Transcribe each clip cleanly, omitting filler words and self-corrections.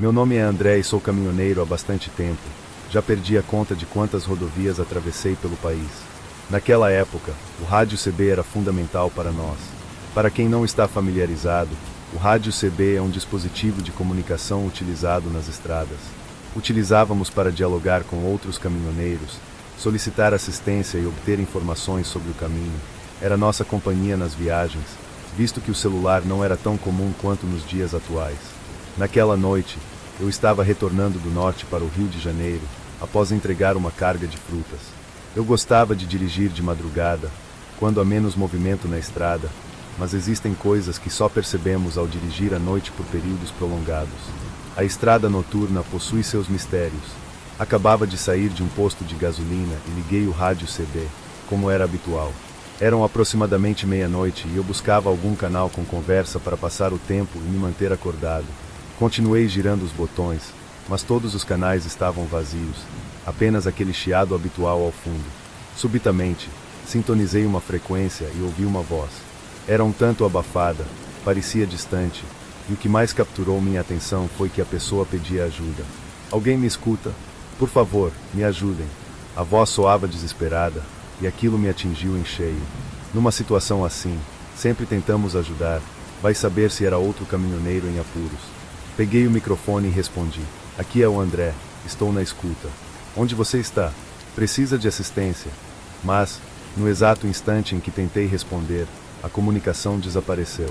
Meu nome é André e sou caminhoneiro há bastante tempo. Já perdi a conta de quantas rodovias atravessei pelo país. Naquela época, o rádio CB era fundamental para nós. Para quem não está familiarizado, o rádio CB é um dispositivo de comunicação utilizado nas estradas. Utilizávamos para dialogar com outros caminhoneiros, solicitar assistência e obter informações sobre o caminho. Era nossa companhia nas viagens, visto que o celular não era tão comum quanto nos dias atuais. Naquela noite, eu estava retornando do norte para o Rio de Janeiro, após entregar uma carga de frutas. Eu gostava de dirigir de madrugada, quando há menos movimento na estrada, mas existem coisas que só percebemos ao dirigir à noite por períodos prolongados. A estrada noturna possui seus mistérios. Acabava de sair de um posto de gasolina e liguei o rádio CB, como era habitual. Eram aproximadamente meia-noite e eu buscava algum canal com conversa para passar o tempo e me manter acordado. Continuei girando os botões, mas todos os canais estavam vazios, apenas aquele chiado habitual ao fundo. Subitamente, sintonizei uma frequência e ouvi uma voz. Era um tanto abafada, parecia distante, e o que mais capturou minha atenção foi que a pessoa pedia ajuda. Alguém me escuta? Por favor, me ajudem. A voz soava desesperada, e aquilo me atingiu em cheio. Numa situação assim, sempre tentamos ajudar, vai saber se era outro caminhoneiro em apuros. Peguei o microfone e respondi. Aqui é o André, estou na escuta. Onde você está? Precisa de assistência. Mas, no exato instante em que tentei responder, a comunicação desapareceu.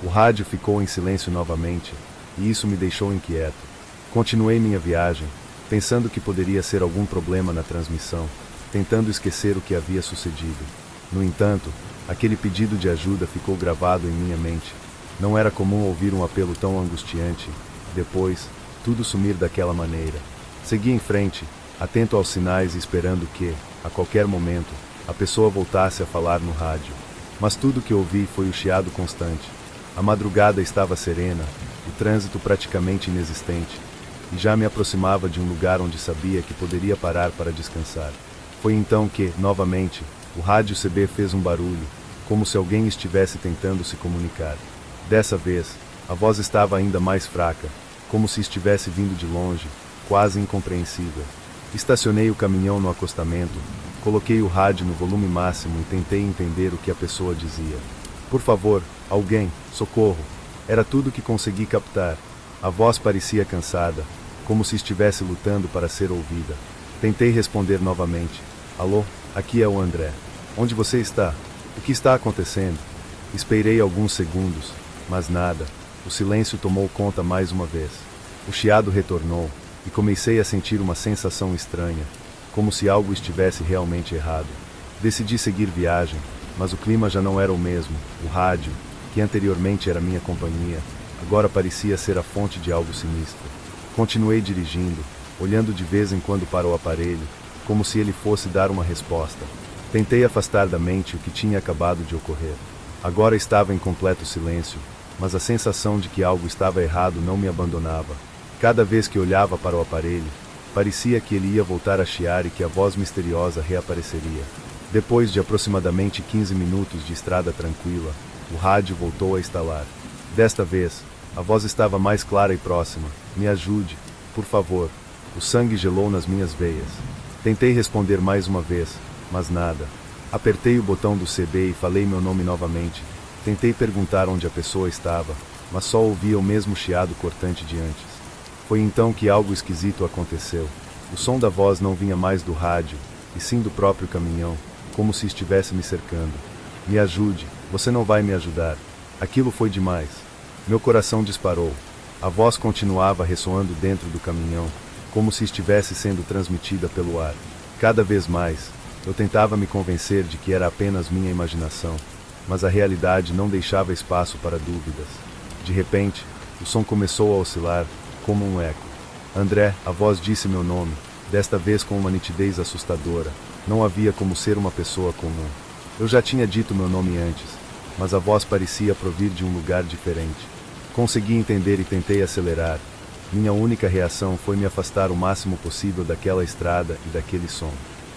O rádio ficou em silêncio novamente, e isso me deixou inquieto. Continuei minha viagem, pensando que poderia ser algum problema na transmissão, tentando esquecer o que havia sucedido. No entanto, aquele pedido de ajuda ficou gravado em minha mente. Não era comum ouvir um apelo tão angustiante. Depois, tudo sumir daquela maneira. Segui em frente, atento aos sinais e esperando que, a qualquer momento, a pessoa voltasse a falar no rádio. Mas tudo que ouvi foi o chiado constante. A madrugada estava serena, o trânsito praticamente inexistente, e já me aproximava de um lugar onde sabia que poderia parar para descansar. Foi então que, novamente, o rádio CB fez um barulho, como se alguém estivesse tentando se comunicar. Dessa vez, a voz estava ainda mais fraca, como se estivesse vindo de longe, quase incompreensível. Estacionei o caminhão no acostamento, coloquei o rádio no volume máximo e tentei entender o que a pessoa dizia. Por favor, alguém, socorro. Era tudo que consegui captar. A voz parecia cansada, como se estivesse lutando para ser ouvida. Tentei responder novamente. Alô, aqui é o André. Onde você está? O que está acontecendo? Esperei alguns segundos, mas nada. O silêncio tomou conta mais uma vez. O chiado retornou, e comecei a sentir uma sensação estranha, como se algo estivesse realmente errado. Decidi seguir viagem, mas o clima já não era o mesmo. O rádio, que anteriormente era minha companhia, agora parecia ser a fonte de algo sinistro. Continuei dirigindo, olhando de vez em quando para o aparelho, como se ele fosse dar uma resposta. Tentei afastar da mente o que tinha acabado de ocorrer. Agora estava em completo silêncio, mas a sensação de que algo estava errado não me abandonava. Cada vez que olhava para o aparelho, parecia que ele ia voltar a chiar e que a voz misteriosa reapareceria. Depois de aproximadamente 15 minutos de estrada tranquila, o rádio voltou a estalar. Desta vez, a voz estava mais clara e próxima. Me ajude, por favor. O sangue gelou nas minhas veias. Tentei responder mais uma vez, mas nada. Apertei o botão do CB e falei meu nome novamente. Tentei perguntar onde a pessoa estava, mas só ouvia o mesmo chiado cortante de antes. Foi então que algo esquisito aconteceu. O som da voz não vinha mais do rádio, e sim do próprio caminhão, como se estivesse me cercando. Me ajude, você não vai me ajudar. Aquilo foi demais. Meu coração disparou. A voz continuava ressoando dentro do caminhão, como se estivesse sendo transmitida pelo ar. Cada vez mais, eu tentava me convencer de que era apenas minha imaginação, mas a realidade não deixava espaço para dúvidas. De repente, o som começou a oscilar, como um eco. André, a voz disse meu nome, desta vez com uma nitidez assustadora. Não havia como ser uma pessoa comum. Eu já tinha dito meu nome antes, mas a voz parecia provir de um lugar diferente. Consegui entender e tentei acelerar. Minha única reação foi me afastar o máximo possível daquela estrada e daquele som.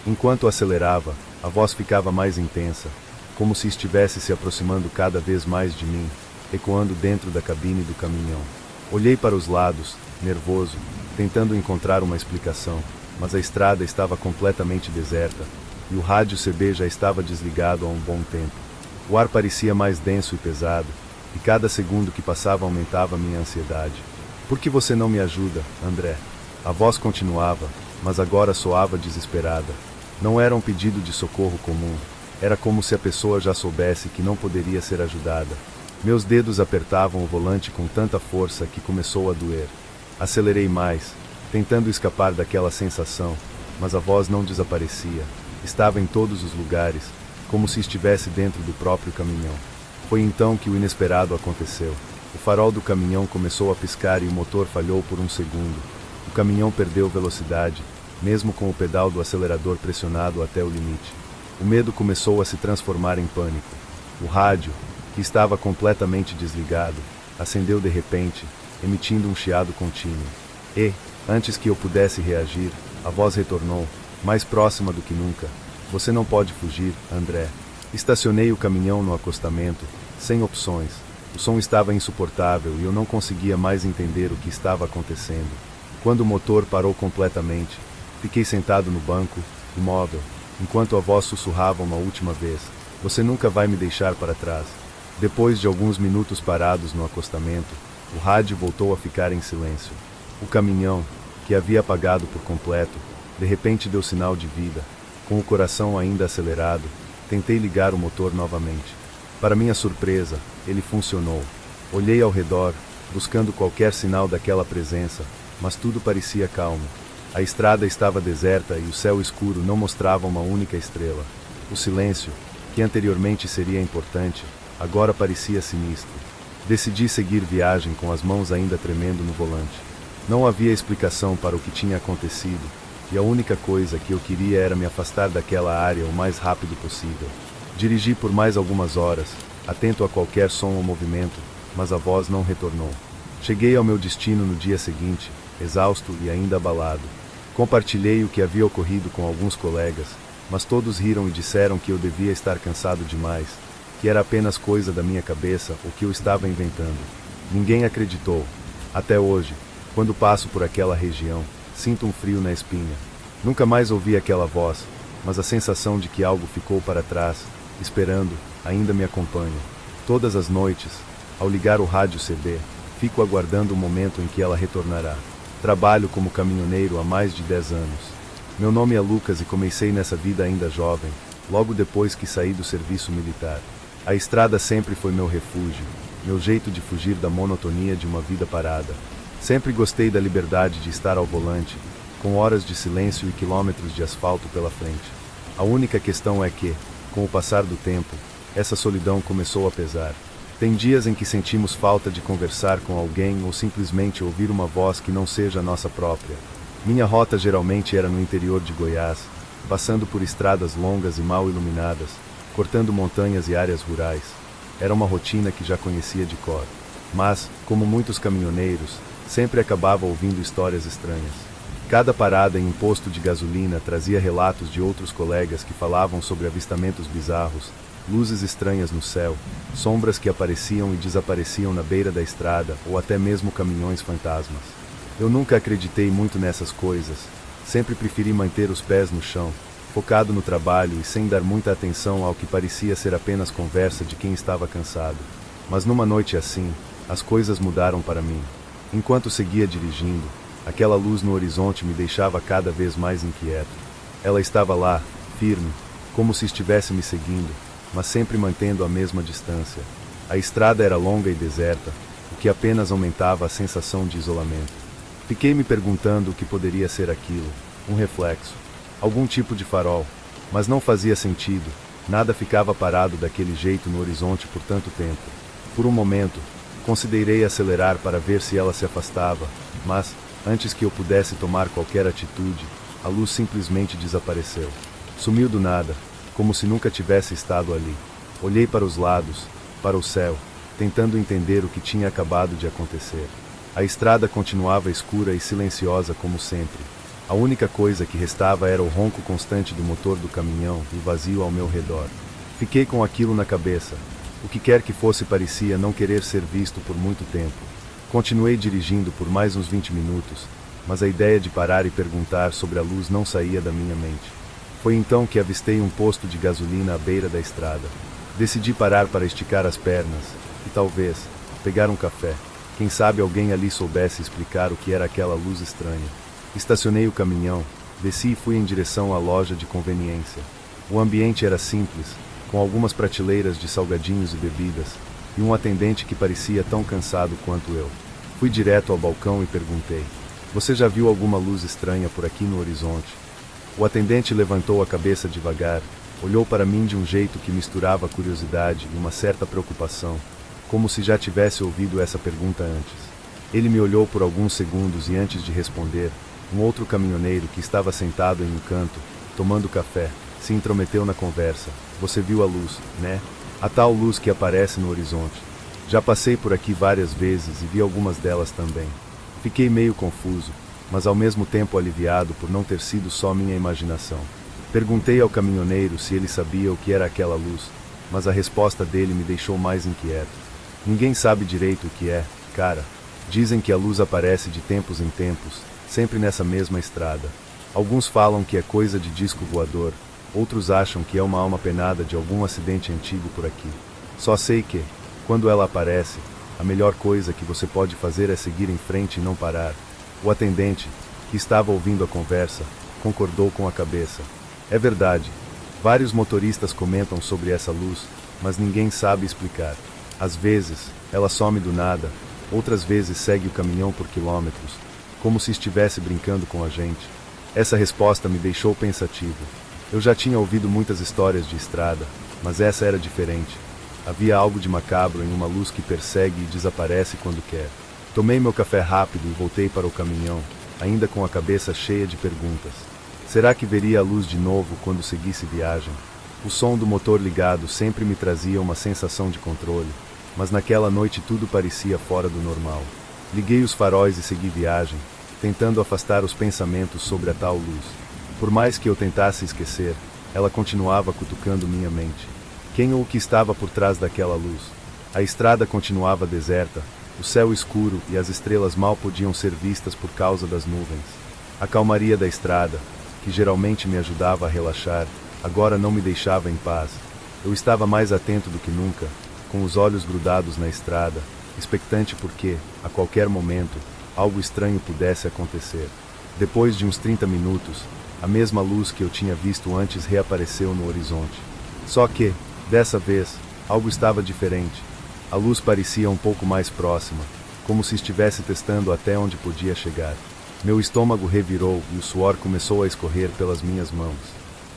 Enquanto acelerava, a voz ficava mais intensa, como se estivesse se aproximando cada vez mais de mim, ecoando dentro da cabine do caminhão. Olhei para os lados, nervoso, tentando encontrar uma explicação, mas a estrada estava completamente deserta, e o rádio CB já estava desligado há um bom tempo. O ar parecia mais denso e pesado, e cada segundo que passava aumentava minha ansiedade. Por que você não me ajuda, André? A voz continuava, mas agora soava desesperada. Não era um pedido de socorro comum. Era como se a pessoa já soubesse que não poderia ser ajudada. Meus dedos apertavam o volante com tanta força que começou a doer. Acelerei mais, tentando escapar daquela sensação, mas a voz não desaparecia. Estava em todos os lugares, como se estivesse dentro do próprio caminhão. Foi então que o inesperado aconteceu. O farol do caminhão começou a piscar e o motor falhou por um segundo. O caminhão perdeu velocidade, mesmo com o pedal do acelerador pressionado até o limite. O medo começou a se transformar em pânico. O rádio, que estava completamente desligado, acendeu de repente, emitindo um chiado contínuo. E, antes que eu pudesse reagir, a voz retornou, mais próxima do que nunca. Você não pode fugir, André. Estacionei o caminhão no acostamento, sem opções. O som estava insuportável e eu não conseguia mais entender o que estava acontecendo. Quando o motor parou completamente, fiquei sentado no banco, imóvel, enquanto a voz sussurrava uma última vez. Você nunca vai me deixar para trás. Depois de alguns minutos parados no acostamento, o rádio voltou a ficar em silêncio. O caminhão, que havia apagado por completo, de repente deu sinal de vida. Com o coração ainda acelerado, tentei ligar o motor novamente. Para minha surpresa, ele funcionou. Olhei ao redor, buscando qualquer sinal daquela presença, mas tudo parecia calmo. A estrada estava deserta e o céu escuro não mostrava uma única estrela. O silêncio, que anteriormente seria importante, agora parecia sinistro. Decidi seguir viagem com as mãos ainda tremendo no volante. Não havia explicação para o que tinha acontecido, e a única coisa que eu queria era me afastar daquela área o mais rápido possível. Dirigi por mais algumas horas, atento a qualquer som ou movimento, mas a voz não retornou. Cheguei ao meu destino no dia seguinte, exausto e ainda abalado. Compartilhei o que havia ocorrido com alguns colegas, mas todos riram e disseram que eu devia estar cansado demais, que era apenas coisa da minha cabeça ou que eu estava inventando. Ninguém acreditou. Até hoje, quando passo por aquela região, sinto um frio na espinha. Nunca mais ouvi aquela voz, mas a sensação de que algo ficou para trás, esperando, ainda me acompanha. Todas as noites, ao ligar o rádio CB, fico aguardando o momento em que ela retornará. Trabalho como caminhoneiro há mais de 10 anos. Meu nome é Lucas e comecei nessa vida ainda jovem, logo depois que saí do serviço militar. A estrada sempre foi meu refúgio, meu jeito de fugir da monotonia de uma vida parada. Sempre gostei da liberdade de estar ao volante, com horas de silêncio e quilômetros de asfalto pela frente. A única questão é que, com o passar do tempo, essa solidão começou a pesar. Tem dias em que sentimos falta de conversar com alguém ou simplesmente ouvir uma voz que não seja a nossa própria. Minha rota geralmente era no interior de Goiás, passando por estradas longas e mal iluminadas, cortando montanhas e áreas rurais. Era uma rotina que já conhecia de cor. Mas, como muitos caminhoneiros, sempre acabava ouvindo histórias estranhas. Cada parada em um posto de gasolina trazia relatos de outros colegas que falavam sobre avistamentos bizarros, luzes estranhas no céu, sombras que apareciam e desapareciam na beira da estrada ou até mesmo caminhões fantasmas. Eu nunca acreditei muito nessas coisas, sempre preferi manter os pés no chão, focado no trabalho e sem dar muita atenção ao que parecia ser apenas conversa de quem estava cansado. Mas numa noite assim, as coisas mudaram para mim. Enquanto seguia dirigindo, aquela luz no horizonte me deixava cada vez mais inquieto. Ela estava lá, firme, como se estivesse me seguindo, mas sempre mantendo a mesma distância. A estrada era longa e deserta, o que apenas aumentava a sensação de isolamento. Fiquei me perguntando o que poderia ser aquilo, um reflexo, algum tipo de farol, mas não fazia sentido, nada ficava parado daquele jeito no horizonte por tanto tempo. Por um momento, considerei acelerar para ver se ela se afastava, mas, antes que eu pudesse tomar qualquer atitude, a luz simplesmente desapareceu. Sumiu do nada, como se nunca tivesse estado ali. Olhei para os lados, para o céu, tentando entender o que tinha acabado de acontecer. A estrada continuava escura e silenciosa como sempre. A única coisa que restava era o ronco constante do motor do caminhão e o vazio ao meu redor. Fiquei com aquilo na cabeça. O que quer que fosse parecia não querer ser visto por muito tempo. Continuei dirigindo por mais uns 20 minutos, mas a ideia de parar e perguntar sobre a luz não saía da minha mente. Foi então que avistei um posto de gasolina à beira da estrada. Decidi parar para esticar as pernas e, talvez, pegar um café. Quem sabe alguém ali soubesse explicar o que era aquela luz estranha. Estacionei o caminhão, desci e fui em direção à loja de conveniência. O ambiente era simples, com algumas prateleiras de salgadinhos e bebidas, e um atendente que parecia tão cansado quanto eu. Fui direto ao balcão e perguntei: "Você já viu alguma luz estranha por aqui no horizonte?" O atendente levantou a cabeça devagar, olhou para mim de um jeito que misturava curiosidade e uma certa preocupação, como se já tivesse ouvido essa pergunta antes. Ele me olhou por alguns segundos e, antes de responder, um outro caminhoneiro que estava sentado em um canto, tomando café, se intrometeu na conversa. "Você viu a luz, né? A tal luz que aparece no horizonte. Já passei por aqui várias vezes e vi algumas delas também." Fiquei meio confuso, mas ao mesmo tempo aliviado por não ter sido só minha imaginação. Perguntei ao caminhoneiro se ele sabia o que era aquela luz, mas a resposta dele me deixou mais inquieto. "Ninguém sabe direito o que é, cara. Dizem que a luz aparece de tempos em tempos, sempre nessa mesma estrada. Alguns falam que é coisa de disco voador, outros acham que é uma alma penada de algum acidente antigo por aqui. Só sei que, quando ela aparece, a melhor coisa que você pode fazer é seguir em frente e não parar." O atendente, que estava ouvindo a conversa, concordou com a cabeça. "É verdade. Vários motoristas comentam sobre essa luz, mas ninguém sabe explicar. Às vezes, ela some do nada, outras vezes segue o caminhão por quilômetros, como se estivesse brincando com a gente." Essa resposta me deixou pensativo. Eu já tinha ouvido muitas histórias de estrada, mas essa era diferente. Havia algo de macabro em uma luz que persegue e desaparece quando quer. Tomei meu café rápido e voltei para o caminhão, ainda com a cabeça cheia de perguntas. Será que veria a luz de novo quando seguisse viagem? O som do motor ligado sempre me trazia uma sensação de controle, mas naquela noite tudo parecia fora do normal. Liguei os faróis e segui viagem, tentando afastar os pensamentos sobre a tal luz. Por mais que eu tentasse esquecer, ela continuava cutucando minha mente. Quem ou o que estava por trás daquela luz? A estrada continuava deserta, o céu escuro e as estrelas mal podiam ser vistas por causa das nuvens. A calmaria da estrada, que geralmente me ajudava a relaxar, agora não me deixava em paz. Eu estava mais atento do que nunca, com os olhos grudados na estrada, expectante porque, a qualquer momento, algo estranho pudesse acontecer. Depois de uns 30 minutos, a mesma luz que eu tinha visto antes reapareceu no horizonte. Só que, dessa vez, algo estava diferente. A luz parecia um pouco mais próxima, como se estivesse testando até onde podia chegar. Meu estômago revirou e o suor começou a escorrer pelas minhas mãos.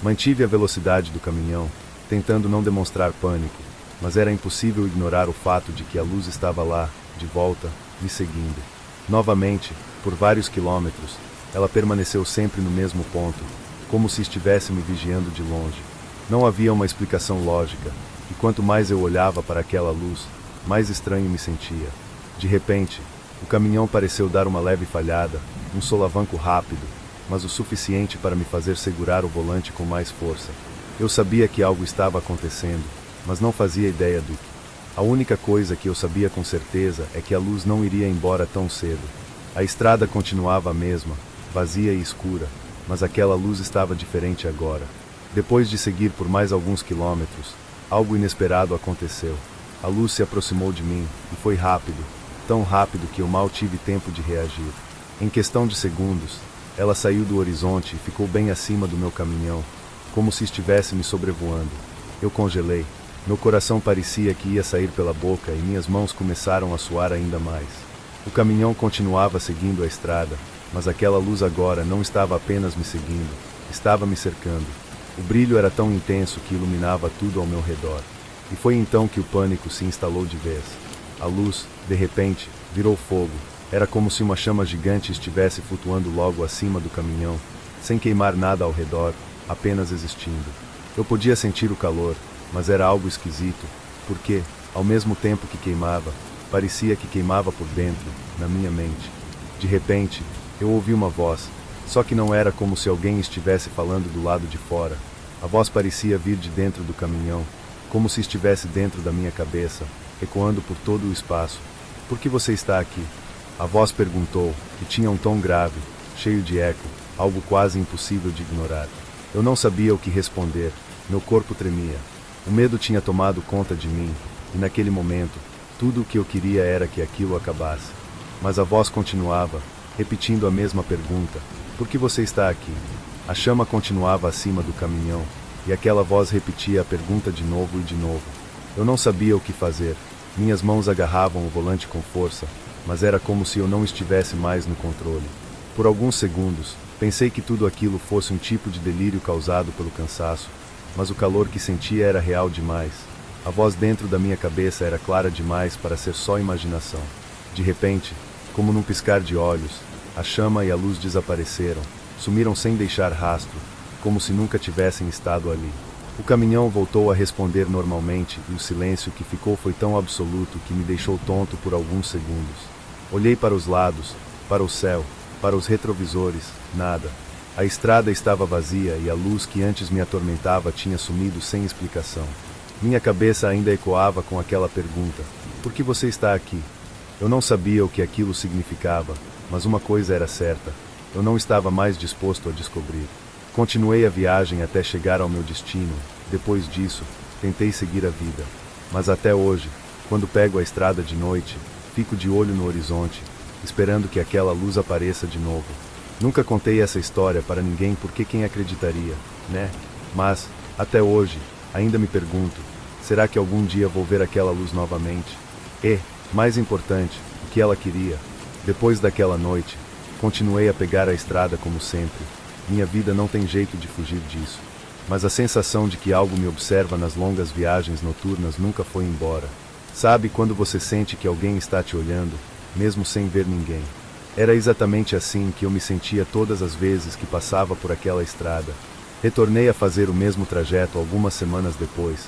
Mantive a velocidade do caminhão, tentando não demonstrar pânico, mas era impossível ignorar o fato de que a luz estava lá, de volta, me seguindo. Novamente, por vários quilômetros, ela permaneceu sempre no mesmo ponto, como se estivesse me vigiando de longe. Não havia uma explicação lógica, e quanto mais eu olhava para aquela luz, mais estranho me sentia. De repente, o caminhão pareceu dar uma leve falhada, um solavanco rápido, mas o suficiente para me fazer segurar o volante com mais força. Eu sabia que algo estava acontecendo, mas não fazia ideia do que. A única coisa que eu sabia com certeza é que a luz não iria embora tão cedo. A estrada continuava a mesma, vazia e escura, mas aquela luz estava diferente agora. Depois de seguir por mais alguns quilômetros, algo inesperado aconteceu. A luz se aproximou de mim, e foi rápido, tão rápido que eu mal tive tempo de reagir. Em questão de segundos, ela saiu do horizonte e ficou bem acima do meu caminhão, como se estivesse me sobrevoando. Eu congelei, meu coração parecia que ia sair pela boca e minhas mãos começaram a suar ainda mais. O caminhão continuava seguindo a estrada, mas aquela luz agora não estava apenas me seguindo, estava me cercando. O brilho era tão intenso que iluminava tudo ao meu redor. E foi então que o pânico se instalou de vez. A luz, de repente, virou fogo. Era como se uma chama gigante estivesse flutuando logo acima do caminhão, sem queimar nada ao redor, apenas existindo. Eu podia sentir o calor, mas era algo esquisito, porque, ao mesmo tempo que queimava, parecia que queimava por dentro, na minha mente. De repente, eu ouvi uma voz, só que não era como se alguém estivesse falando do lado de fora. A voz parecia vir de dentro do caminhão, como se estivesse dentro da minha cabeça, ecoando por todo o espaço. "Por que você está aqui?" A voz perguntou, e tinha um tom grave, cheio de eco, algo quase impossível de ignorar. Eu não sabia o que responder, meu corpo tremia. O medo tinha tomado conta de mim, e naquele momento, tudo o que eu queria era que aquilo acabasse. Mas a voz continuava, repetindo a mesma pergunta: por que você está aqui? A chama continuava acima do caminhão, e aquela voz repetia a pergunta de novo e de novo. Eu não sabia o que fazer. Minhas mãos agarravam o volante com força, mas era como se eu não estivesse mais no controle. Por alguns segundos, pensei que tudo aquilo fosse um tipo de delírio causado pelo cansaço, mas o calor que sentia era real demais. A voz dentro da minha cabeça era clara demais para ser só imaginação. De repente, como num piscar de olhos, a chama e a luz desapareceram, sumiram sem deixar rastro, como se nunca tivessem estado ali. O caminhão voltou a responder normalmente e o silêncio que ficou foi tão absoluto que me deixou tonto por alguns segundos. Olhei para os lados, para o céu, para os retrovisores, nada. A estrada estava vazia e a luz que antes me atormentava tinha sumido sem explicação. Minha cabeça ainda ecoava com aquela pergunta: por que você está aqui? Eu não sabia o que aquilo significava, mas uma coisa era certa: eu não estava mais disposto a descobrir. Continuei a viagem até chegar ao meu destino. Depois disso, tentei seguir a vida. Mas até hoje, quando pego a estrada de noite, fico de olho no horizonte, esperando que aquela luz apareça de novo. Nunca contei essa história para ninguém porque quem acreditaria, né? Mas, até hoje, ainda me pergunto: será que algum dia vou ver aquela luz novamente? E, mais importante, o que ela queria? Depois daquela noite, continuei a pegar a estrada como sempre. Minha vida não tem jeito de fugir disso. Mas a sensação de que algo me observa nas longas viagens noturnas nunca foi embora. Sabe quando você sente que alguém está te olhando, mesmo sem ver ninguém? Era exatamente assim que eu me sentia todas as vezes que passava por aquela estrada. Retornei a fazer o mesmo trajeto algumas semanas depois,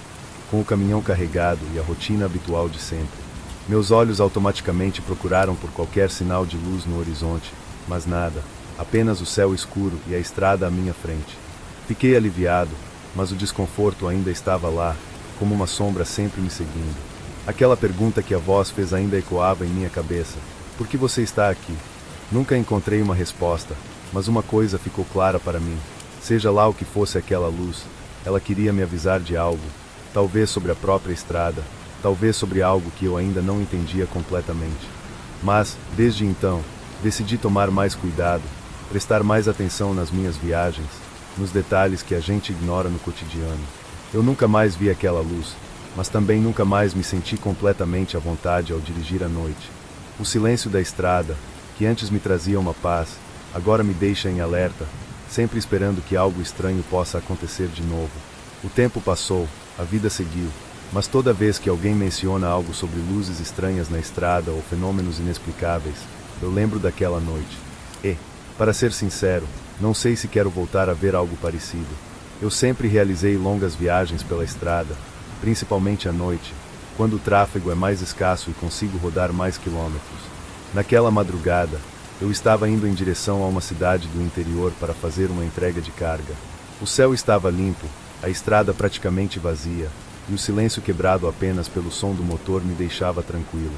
com o caminhão carregado e a rotina habitual de sempre. Meus olhos automaticamente procuraram por qualquer sinal de luz no horizonte, mas nada. Apenas o céu escuro e a estrada à minha frente. Fiquei aliviado, mas o desconforto ainda estava lá, como uma sombra sempre me seguindo. Aquela pergunta que a voz fez ainda ecoava em minha cabeça: por que você está aqui? Nunca encontrei uma resposta, mas uma coisa ficou clara para mim: seja lá o que fosse aquela luz, ela queria me avisar de algo, talvez sobre a própria estrada, talvez sobre algo que eu ainda não entendia completamente. Mas, desde então, decidi tomar mais cuidado, prestar mais atenção nas minhas viagens, nos detalhes que a gente ignora no cotidiano. Eu nunca mais vi aquela luz, mas também nunca mais me senti completamente à vontade ao dirigir à noite. O silêncio da estrada, que antes me trazia uma paz, agora me deixa em alerta, sempre esperando que algo estranho possa acontecer de novo. O tempo passou, a vida seguiu, mas toda vez que alguém menciona algo sobre luzes estranhas na estrada ou fenômenos inexplicáveis, eu lembro daquela noite. E, para ser sincero, não sei se quero voltar a ver algo parecido. Eu sempre realizei longas viagens pela estrada, principalmente à noite, quando o tráfego é mais escasso e consigo rodar mais quilômetros. Naquela madrugada, eu estava indo em direção a uma cidade do interior para fazer uma entrega de carga. O céu estava limpo, a estrada praticamente vazia, e o silêncio quebrado apenas pelo som do motor me deixava tranquilo.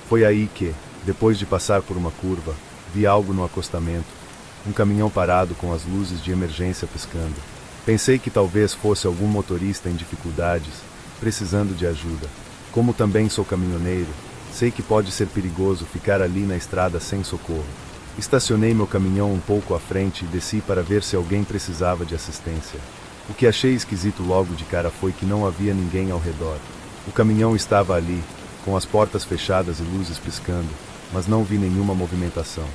Foi aí que, depois de passar por uma curva, vi algo no acostamento. Um caminhão parado com as luzes de emergência piscando. Pensei que talvez fosse algum motorista em dificuldades, precisando de ajuda. Como também sou caminhoneiro, sei que pode ser perigoso ficar ali na estrada sem socorro. Estacionei meu caminhão um pouco à frente e desci para ver se alguém precisava de assistência. O que achei esquisito logo de cara foi que não havia ninguém ao redor. O caminhão estava ali, com as portas fechadas e luzes piscando, mas não vi nenhuma movimentação.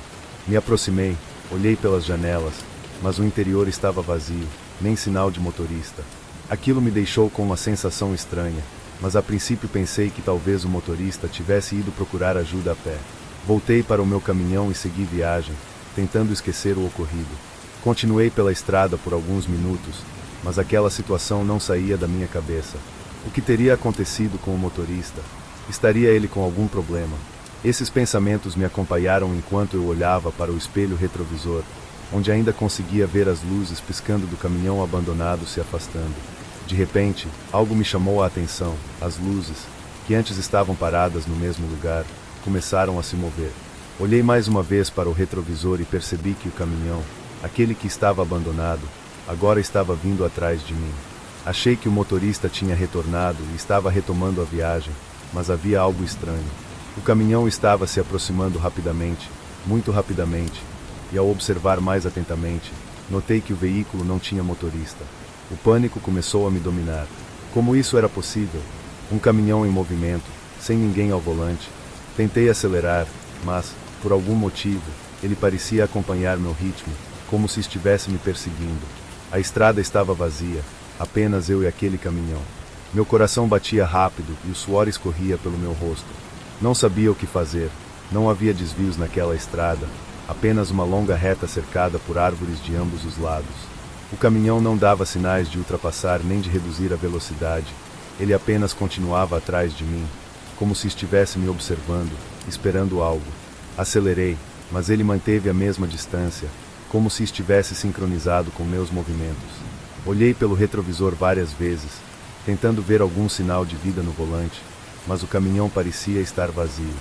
Me aproximei, olhei pelas janelas, mas o interior estava vazio, nem sinal de motorista. Aquilo me deixou com uma sensação estranha, mas a princípio pensei que talvez o motorista tivesse ido procurar ajuda a pé. Voltei para o meu caminhão e segui viagem, tentando esquecer o ocorrido. Continuei pela estrada por alguns minutos, mas aquela situação não saía da minha cabeça. O que teria acontecido com o motorista? Estaria ele com algum problema? Esses pensamentos me acompanharam enquanto eu olhava para o espelho retrovisor, onde ainda conseguia ver as luzes piscando do caminhão abandonado se afastando. De repente, algo me chamou a atenção: as luzes, que antes estavam paradas no mesmo lugar, começaram a se mover. Olhei mais uma vez para o retrovisor e percebi que o caminhão, aquele que estava abandonado, agora estava vindo atrás de mim. Achei que o motorista tinha retornado e estava retomando a viagem, mas havia algo estranho. O caminhão estava se aproximando rapidamente, muito rapidamente, e ao observar mais atentamente, notei que o veículo não tinha motorista. O pânico começou a me dominar. Como isso era possível? Um caminhão em movimento, sem ninguém ao volante. Tentei acelerar, mas, por algum motivo, ele parecia acompanhar meu ritmo, como se estivesse me perseguindo. A estrada estava vazia, apenas eu e aquele caminhão. Meu coração batia rápido e o suor escorria pelo meu rosto. Não sabia o que fazer, não havia desvios naquela estrada, apenas uma longa reta cercada por árvores de ambos os lados. O caminhão não dava sinais de ultrapassar nem de reduzir a velocidade, ele apenas continuava atrás de mim, como se estivesse me observando, esperando algo. Acelerei, mas ele manteve a mesma distância, como se estivesse sincronizado com meus movimentos. Olhei pelo retrovisor várias vezes, tentando ver algum sinal de vida no volante, mas o caminhão parecia estar vazio.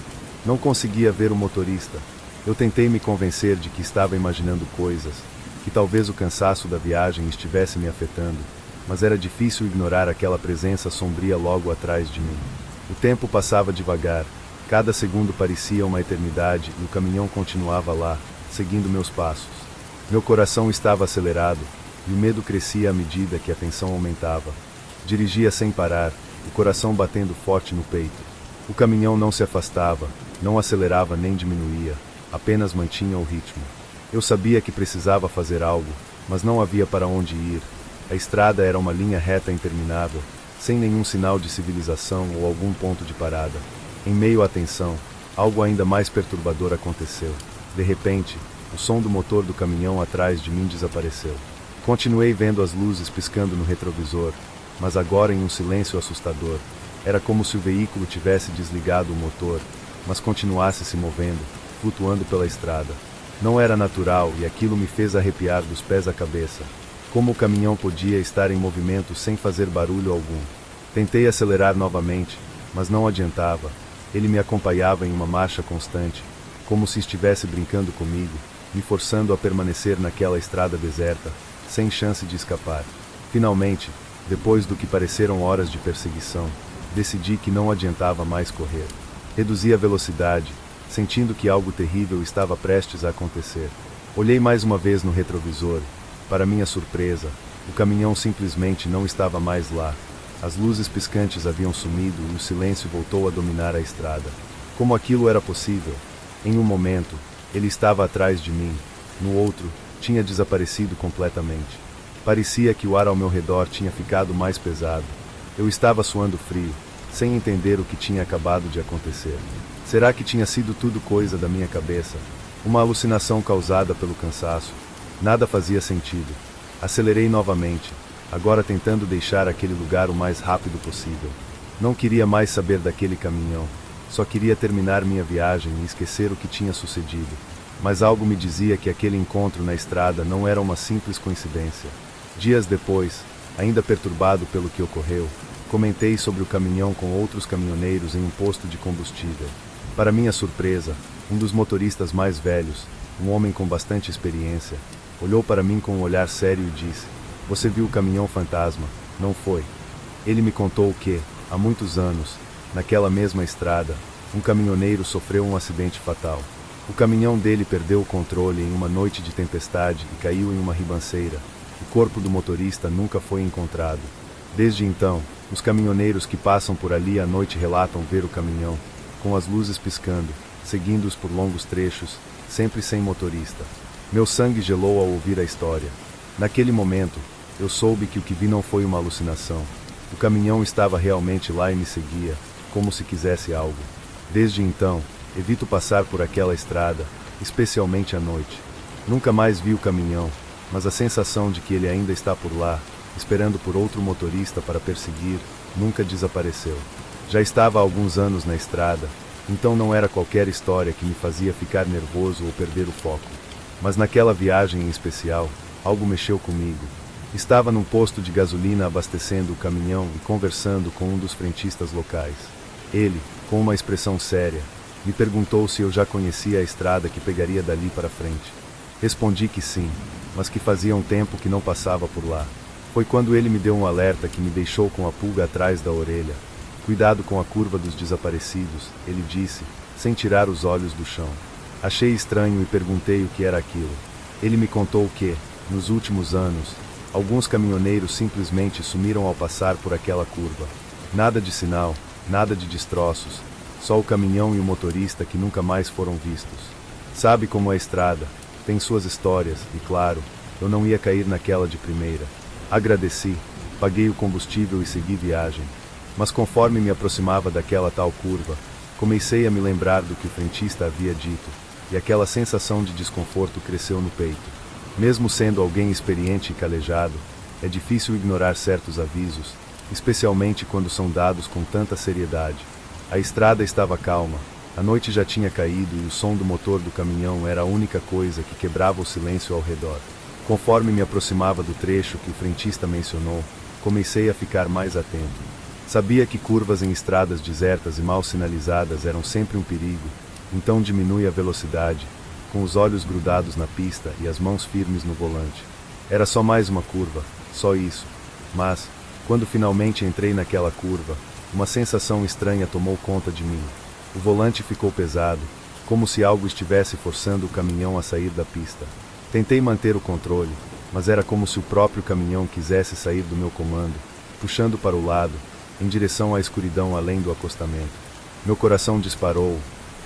Não conseguia ver o motorista. Eu tentei me convencer de que estava imaginando coisas, que talvez o cansaço da viagem estivesse me afetando, mas era difícil ignorar aquela presença sombria logo atrás de mim. O tempo passava devagar, cada segundo parecia uma eternidade e o caminhão continuava lá, seguindo meus passos. Meu coração estava acelerado, e o medo crescia à medida que a tensão aumentava. Dirigia sem parar, o coração batendo forte no peito. O caminhão não se afastava, não acelerava nem diminuía, apenas mantinha o ritmo. Eu sabia que precisava fazer algo, mas não havia para onde ir. A estrada era uma linha reta interminável, sem nenhum sinal de civilização ou algum ponto de parada. Em meio à tensão, algo ainda mais perturbador aconteceu. De repente, o som do motor do caminhão atrás de mim desapareceu. Continuei vendo as luzes piscando no retrovisor, mas agora em um silêncio assustador. Era como se o veículo tivesse desligado o motor, mas continuasse se movendo, flutuando pela estrada. Não era natural e aquilo me fez arrepiar dos pés à cabeça. Como o caminhão podia estar em movimento sem fazer barulho algum? Tentei acelerar novamente, mas não adiantava. Ele me acompanhava em uma marcha constante, como se estivesse brincando comigo, me forçando a permanecer naquela estrada deserta, sem chance de escapar. Finalmente, depois do que pareceram horas de perseguição, decidi que não adiantava mais correr. Reduzi a velocidade, sentindo que algo terrível estava prestes a acontecer. Olhei mais uma vez no retrovisor. Para minha surpresa, o caminhão simplesmente não estava mais lá. As luzes piscantes haviam sumido e o silêncio voltou a dominar a estrada. Como aquilo era possível? Em um momento, ele estava atrás de mim. No outro, tinha desaparecido completamente. Parecia que o ar ao meu redor tinha ficado mais pesado. Eu estava suando frio, sem entender o que tinha acabado de acontecer. Será que tinha sido tudo coisa da minha cabeça? Uma alucinação causada pelo cansaço? Nada fazia sentido. Acelerei novamente, agora tentando deixar aquele lugar o mais rápido possível. Não queria mais saber daquele caminhão. Só queria terminar minha viagem e esquecer o que tinha sucedido. Mas algo me dizia que aquele encontro na estrada não era uma simples coincidência. Dias depois, ainda perturbado pelo que ocorreu, comentei sobre o caminhão com outros caminhoneiros em um posto de combustível. Para minha surpresa, um dos motoristas mais velhos, um homem com bastante experiência, olhou para mim com um olhar sério e disse: "Você viu o caminhão fantasma, não foi?" Ele me contou que, há muitos anos, naquela mesma estrada, um caminhoneiro sofreu um acidente fatal. O caminhão dele perdeu o controle em uma noite de tempestade e caiu em uma ribanceira. O corpo do motorista nunca foi encontrado. Desde então, os caminhoneiros que passam por ali à noite relatam ver o caminhão, com as luzes piscando, seguindo-os por longos trechos, sempre sem motorista. Meu sangue gelou ao ouvir a história. Naquele momento, eu soube que o que vi não foi uma alucinação. O caminhão estava realmente lá e me seguia, como se quisesse algo. Desde então, evito passar por aquela estrada, especialmente à noite. Nunca mais vi o caminhão, mas a sensação de que ele ainda está por lá, esperando por outro motorista para perseguir, nunca desapareceu. Já estava há alguns anos na estrada, então não era qualquer história que me fazia ficar nervoso ou perder o foco. Mas naquela viagem em especial, algo mexeu comigo. Estava num posto de gasolina abastecendo o caminhão e conversando com um dos frentistas locais. Ele, com uma expressão séria, Me perguntou se eu já conhecia a estrada que pegaria dali para frente. Respondi que sim, mas que fazia um tempo que não passava por lá. Foi quando ele me deu um alerta que me deixou com a pulga atrás da orelha. Cuidado com a curva dos desaparecidos, ele disse, sem tirar os olhos do chão. Achei estranho e perguntei o que era aquilo. Ele me contou que, nos últimos anos, alguns caminhoneiros simplesmente sumiram ao passar por aquela curva. Nada de sinal, nada de destroços, só o caminhão e o motorista que nunca mais foram vistos. Sabe como é a estrada, tem suas histórias, e claro, eu não ia cair naquela de primeira. Agradeci, paguei o combustível e segui viagem. Mas conforme me aproximava daquela tal curva, comecei a me lembrar do que o frentista havia dito, e aquela sensação de desconforto cresceu no peito. Mesmo sendo alguém experiente e calejado, é difícil ignorar certos avisos, especialmente quando são dados com tanta seriedade. A estrada estava calma, a noite já tinha caído e o som do motor do caminhão era a única coisa que quebrava o silêncio ao redor. Conforme me aproximava do trecho que o frentista mencionou, comecei a ficar mais atento. Sabia que curvas em estradas desertas e mal sinalizadas eram sempre um perigo, então diminui a velocidade, com os olhos grudados na pista e as mãos firmes no volante. Era só mais uma curva, só isso. Mas, quando finalmente entrei naquela curva, uma sensação estranha tomou conta de mim. O volante ficou pesado, como se algo estivesse forçando o caminhão a sair da pista. Tentei manter o controle, mas era como se o próprio caminhão quisesse sair do meu comando, puxando para o lado, em direção à escuridão além do acostamento. Meu coração disparou.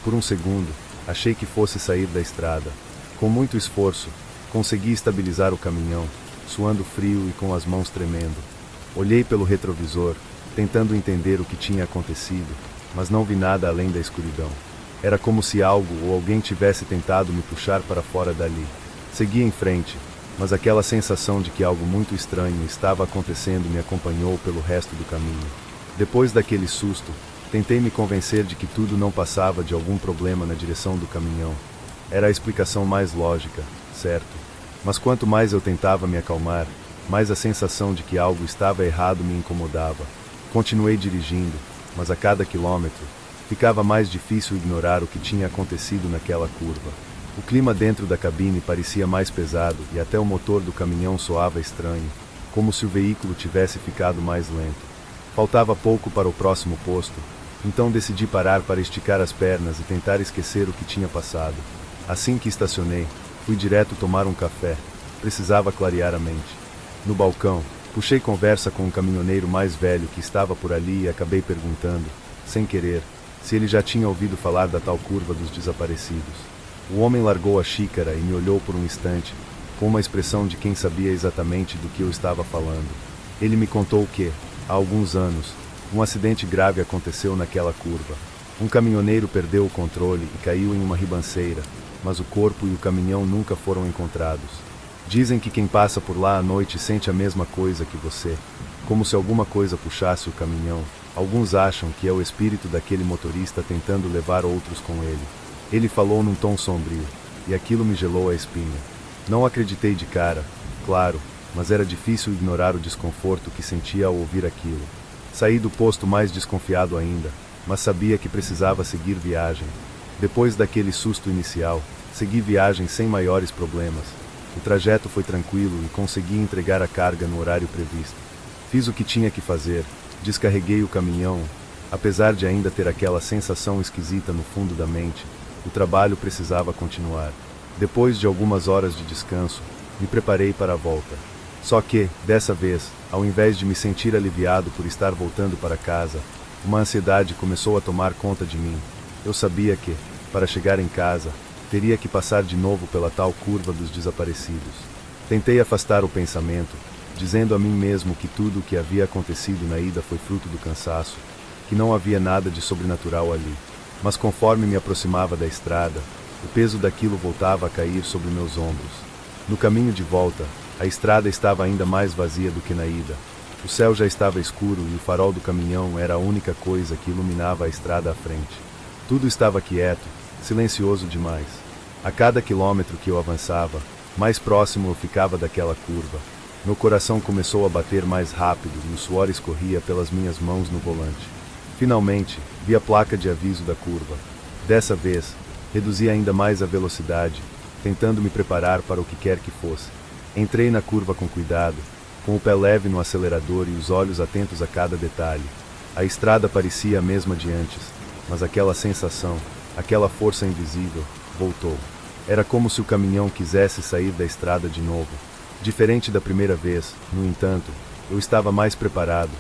Por um segundo, achei que fosse sair da estrada. Com muito esforço, consegui estabilizar o caminhão, suando frio e com as mãos tremendo. Olhei pelo retrovisor, tentando entender o que tinha acontecido, mas não vi nada além da escuridão. Era como se algo ou alguém tivesse tentado me puxar para fora dali. Segui em frente, mas aquela sensação de que algo muito estranho estava acontecendo me acompanhou pelo resto do caminho. Depois daquele susto, tentei me convencer de que tudo não passava de algum problema na direção do caminhão. Era a explicação mais lógica, certo? Mas quanto mais eu tentava me acalmar, mais a sensação de que algo estava errado me incomodava. Continuei dirigindo, mas a cada quilômetro, ficava mais difícil ignorar o que tinha acontecido naquela curva. O clima dentro da cabine parecia mais pesado e até o motor do caminhão soava estranho, como se o veículo tivesse ficado mais lento. Faltava pouco para o próximo posto, então decidi parar para esticar as pernas e tentar esquecer o que tinha passado. Assim que estacionei, fui direto tomar um café. Precisava clarear a mente. No balcão, puxei conversa com um caminhoneiro mais velho que estava por ali e acabei perguntando, sem querer, se ele já tinha ouvido falar da tal curva dos desaparecidos. O homem largou a xícara e me olhou por um instante, com uma expressão de quem sabia exatamente do que eu estava falando. Ele me contou que, há alguns anos, um acidente grave aconteceu naquela curva. Um caminhoneiro perdeu o controle e caiu em uma ribanceira, mas o corpo e o caminhão nunca foram encontrados. Dizem que quem passa por lá à noite sente a mesma coisa que você, como se alguma coisa puxasse o caminhão. Alguns acham que é o espírito daquele motorista tentando levar outros com ele. Ele falou num tom sombrio, e aquilo me gelou a espinha. Não acreditei de cara, claro, mas era difícil ignorar o desconforto que sentia ao ouvir aquilo. Saí do posto mais desconfiado ainda, mas sabia que precisava seguir viagem. Depois daquele susto inicial, segui viagem sem maiores problemas. O trajeto foi tranquilo e consegui entregar a carga no horário previsto. Fiz o que tinha que fazer, descarreguei o caminhão. Apesar de ainda ter aquela sensação esquisita no fundo da mente, o trabalho precisava continuar. Depois de algumas horas de descanso, me preparei para a volta. Só que, dessa vez, ao invés de me sentir aliviado por estar voltando para casa, uma ansiedade começou a tomar conta de mim. Eu sabia que, para chegar em casa, teria que passar de novo pela tal curva dos desaparecidos. Tentei afastar o pensamento, dizendo a mim mesmo que tudo o que havia acontecido na ida foi fruto do cansaço, que não havia nada de sobrenatural ali. Mas conforme me aproximava da estrada, o peso daquilo voltava a cair sobre meus ombros. No caminho de volta, a estrada estava ainda mais vazia do que na ida. O céu já estava escuro e o farol do caminhão era a única coisa que iluminava a estrada à frente. Tudo estava quieto, silencioso demais. A cada quilômetro que eu avançava, mais próximo eu ficava daquela curva. Meu coração começou a bater mais rápido e o suor escorria pelas minhas mãos no volante. Finalmente, vi a placa de aviso da curva. Dessa vez, reduzi ainda mais a velocidade, tentando me preparar para o que quer que fosse. Entrei na curva com cuidado, com o pé leve no acelerador e os olhos atentos a cada detalhe. A estrada parecia a mesma de antes, mas aquela sensação, aquela força invisível, voltou. Era como se o caminhão quisesse sair da estrada de novo. Diferente da primeira vez, no entanto, eu estava mais preparado.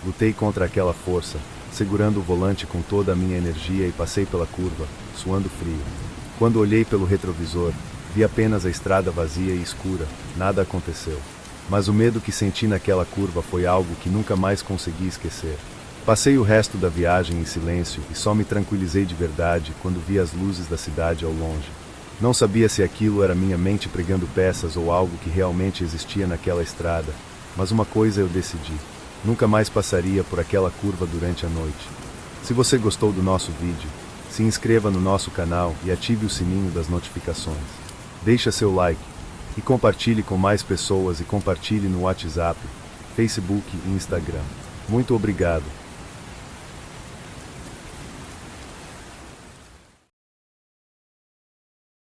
Lutei contra aquela força, segurando o volante com toda a minha energia e passei pela curva, suando frio. Quando olhei pelo retrovisor, vi apenas a estrada vazia e escura, nada aconteceu. Mas o medo que senti naquela curva foi algo que nunca mais consegui esquecer. Passei o resto da viagem em silêncio e só me tranquilizei de verdade quando vi as luzes da cidade ao longe. Não sabia se aquilo era minha mente pregando peças ou algo que realmente existia naquela estrada, mas uma coisa eu decidi: nunca mais passaria por aquela curva durante a noite. Se você gostou do nosso vídeo, se inscreva no nosso canal e ative o sininho das notificações. Deixe seu like e compartilhe com mais pessoas e compartilhe no WhatsApp, Facebook e Instagram. Muito obrigado.